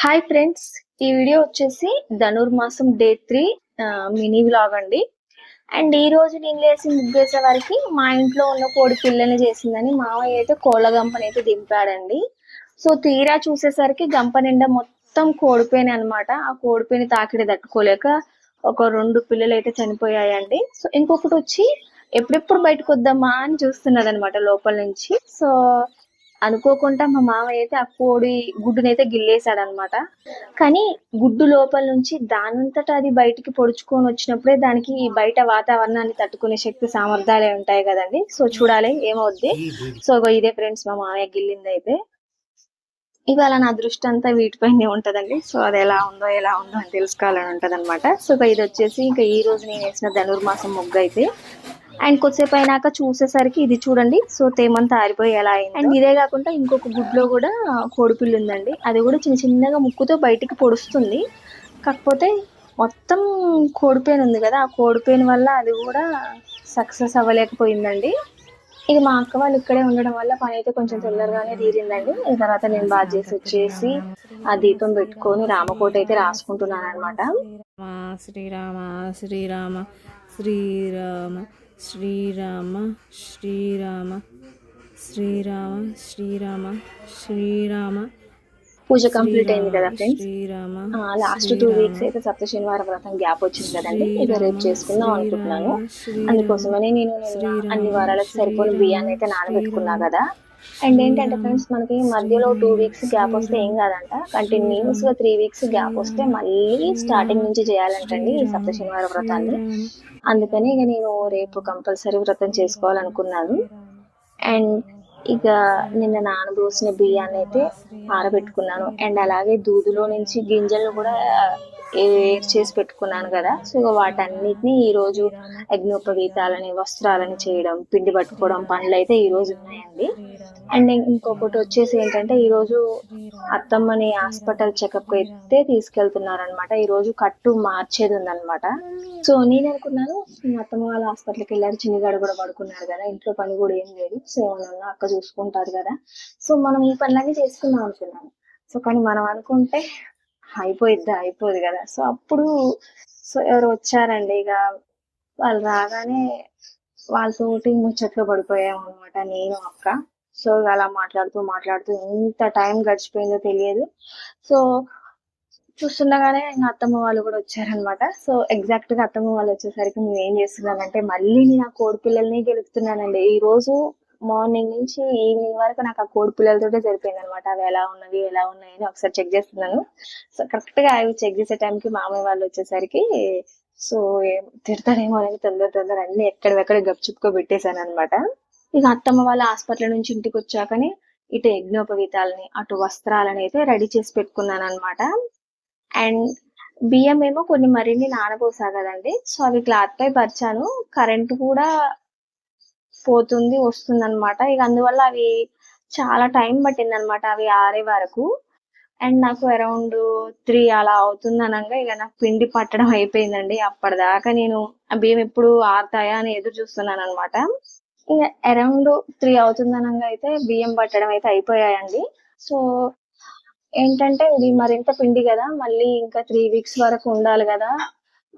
Hi friends, ఈ video వచ్చేసి ధనుర్మాసం day 3 mini vlog అండి. అండ్ ఈ రోజు నేను లేసి ముగ్గేసే వరకు మా ఇంట్లో ఉన్న కోడి పిల్లని చేసిందని మామయ్య అయితే కోళ్ళ గంపని అయితే దింపాడండి. సో తీరా చూసేసరికి గంప నిండా మొత్తం కోడిపోయినాయి అనమాట. ఆ కోడిపోయిన తాకిడి తట్టుకోలేక ఒక 2 పిల్లలు అయితే చనిపోయాయండి. సో ఇంకొకటి వచ్చి ఎప్పుడెప్పుడు బయటకు వద్దామా అని చూస్తున్నది అనమాట లోపల నుంచి. సో అనుకోకుండా మా మామయ్య అయితే ఆ కోడి గుడ్డునైతే గిల్లేసాడు అనమాట. కానీ గుడ్డు లోపల నుంచి దానంతటా అది బయటికి పొడుచుకొని వచ్చినప్పుడే దానికి ఈ బయట వాతావరణాన్ని తట్టుకునే శక్తి సామర్థ్యాలే ఉంటాయి కదండి. సో చూడాలి ఏమవుద్ది. సో ఇదే ఫ్రెండ్స్ మా మామయ్య గిల్లింది అయితే. ఇవాళ నా దృష్టి అంతా వీటిపైనే ఉంటదండి. సో అది ఎలా ఉందో అని తెలుసుకోవాలని ఉంటది అనమాట. సో ఇది వచ్చేసి ఇంకా ఈ రోజు నేను వేసిన ధనుర్మాసం ముగ్గు అయితే. అండ్ కొద్దిసేపు అయినాక చూసేసరికి ఇది చూడండి. సో తేమంతా ఆరిపోయి ఎలా అయింది. అండ్ ఇదే కాకుండా ఇంకొక గుడ్లో కూడా కోడిపిల్ల ఉందండి. అది కూడా చిన్న చిన్నగా ముక్కుతో బయటికి పొడుస్తుంది. కాకపోతే మొత్తం కోడిపోయిన ఉంది కదా, ఆ కోడిపోయిన వల్ల అది కూడా సక్సెస్ అవ్వలేకపోయిందండి. ఇక మా అక్క వాళ్ళు ఇక్కడే ఉండడం వల్ల పని అయితే కొంచెం తొందరగానే తీరిందండి. ఈ తర్వాత నేను బాగా చేసి వచ్చేసి ఆ దీపం పెట్టుకొని రామకోట అయితే రాసుకుంటున్నాను అనమాట. శ్రీరామ శ్రీరామ శ్రీరామ శ్రీరామ శ్రీరామ శ్రీరామ శ్రీరామ శ్రీరామ పూజ కంప్లీట్ అయింది కదా ఫ్రెండ్స్. లాస్ట్ 2 వీక్స్ అయితే సప్త శనివారం వ్రతం గ్యాప్ వచ్చింది కదండి. ఇక రేపు చేసుకుందాం అనుకుంటున్నాను. అందుకోసమని నేను అన్ని వారాలకు సరిపోయిన బియ్యాన్ని అయితే నానబెట్టుకున్నా కదా. అండ్ ఏంటంటే ఫ్రెండ్స్, మనకి మధ్యలో 2 వీక్స్ గ్యాప్ వస్తే ఏం కాదంట. కంటిన్యూస్ గా 3 వీక్స్ గ్యాప్ వస్తే మళ్ళీ స్టార్టింగ్ నుంచి చేయాలంటండి ఈ సప్త శనివార వ్రతాన్ని. అందుకని ఇక నేను రేపు కంపల్సరీ వ్రతం చేసుకోవాలనుకున్నాను. అండ్ ఇక నిన్న నానబోసిన బియ్యాన్ని అయితే ఆరబెట్టుకున్నాను. అండ్ అలాగే దూదులో నుంచి గింజలు కూడా ఏర్ చేసి పెట్టుకున్నాను కదా. సో ఇక వాటన్నిటిని ఈ రోజు యజ్ఞోపవీతాలని వస్త్రాలని చేయడం, పిండి పట్టుకోవడం పనులు అయితే ఈ రోజు ఉన్నాయండి. అండ్ ఇంకొకటి వచ్చేసి ఏంటంటే ఈ రోజు అత్తమ్మని హాస్పిటల్ చెకప్ అయితే తీసుకెళ్తున్నారనమాట. ఈ రోజు కట్టు మార్చేది ఉందన్నమాట. సో నేను అనుకున్నాను అత్తమ్మ వాళ్ళ హాస్పిటల్కి వెళ్ళారు, చిన్నగాడు కూడా పడుకున్నారు కదా, ఇంట్లో పని కూడా ఏం లేదు, సో ఏమన్నా అక్క చూసుకుంటారు కదా, సో మనం ఈ పనులన్నీ చేసుకుందాం అనుకున్నాను. సో కానీ మనం అనుకుంటే అయిపోదు కదా. సో అప్పుడు ఎవరు వచ్చారండి. ఇక వాళ్ళు రాగానే వాళ్ళతోటి ముచ్చట్లో పడిపోయాము అనమాట నేను అక్క. సో అలా మాట్లాడుతూ ఎంత టైం గడిచిపోయిందో తెలియదు. సో చూస్తుండగానే ఇంకా అత్తమ్మ వాళ్ళు కూడా వచ్చారనమాట. సో ఎగ్జాక్ట్ గా అత్తమ్మ వాళ్ళు వచ్చేసరికి మేము ఏం చేస్తున్నానంటే మళ్ళీ నేను ఆ కోడి పిల్లల్ని గెలుపుతున్నానండి. ఈ రోజు మార్నింగ్ నుంచి ఈవినింగ్ వరకు నాకు ఆ కోడి పిల్లలతోటే సరిపోయింది అనమాట. అవి ఎలా ఉన్నాయి అని ఒకసారి చెక్ చేస్తున్నాను. సో కరెక్ట్ గా అవి చెక్ చేసే టైంకి మామయ్య వాళ్ళు వచ్చేసరికి సో తిడతారేమో అనేది తొందర అన్ని ఎక్కడెక్కడ గప్చుప్పుకో పెట్టేశాను అనమాట. ఇక అత్తమ్మ వాళ్ళ హాస్పిటల్ నుంచి ఇంటికి వచ్చాకనే ఇటు యజ్ఞోపవీతాలని అటు వస్త్రాలని అయితే రెడీ చేసి పెట్టుకున్నాను అనమాట. అండ్ బియ్యం ఏమో కొన్ని మరిన్ని నానబోసా కదండి. సో అవి క్లాత్ పై పరిచాను. కరెంట్ కూడా వస్తుంది అనమాట. ఇక అందువల్ల అవి చాలా టైం పట్టింది అనమాట అవి ఆరే వరకు. అండ్ నాకు అరౌండ్ 3 అలా అవుతుంది అనగా ఇక నాకు పిండి పట్టడం అయిపోయిందండి. అప్పటిదాకా నేను ఆ బియ్యం ఎప్పుడు ఆరుతాయా అని ఎదురు చూస్తున్నాను అనమాట. ఇక అరౌండ్ 3 అవుతుంది అనగా అయితే బియ్యం పట్టడం అయితే అయిపోయాయండి. సో ఏంటంటే ఇది మరింత పిండి కదా, మళ్ళీ ఇంకా 3 వీక్స్ వరకు ఉండాలి కదా.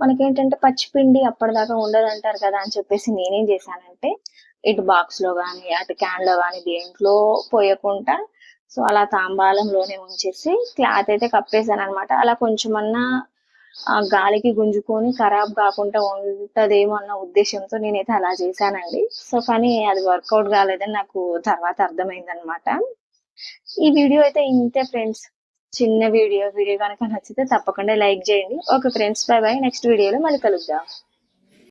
మనకేంటంటే పచ్చి పిండి అప్పటిదాకా ఉండదు అంటారు కదా అని చెప్పేసి నేనేం చేశానంటే ఇటు బాక్స్ లో గానీ అటు క్యాన్ లో గానీ దేంట్లో పోయకుండా సో అలా తాంబాలంలోనే ఉంచేసి క్లాత్ అయితే కప్పేసాను అనమాట. అలా కొంచెమన్నా గాలికి గుంజుకొని ఖరాబ్ కాకుండా ఉంటదేమో అన్న ఉద్దేశంతో నేనైతే అలా చేశానండి. సో కానీ అది వర్కౌట్ కాలేదని నాకు తర్వాత అర్థమైంది అనమాట. ఈ వీడియో అయితే ఇంతే ఫ్రెండ్స్, చిన్న వీడియో కనుక నచ్చితే తప్పకుండా లైక్ చేయండి. Okay friends, by by. Next వీడియోలో మళ్ళీ కలుద్దాం.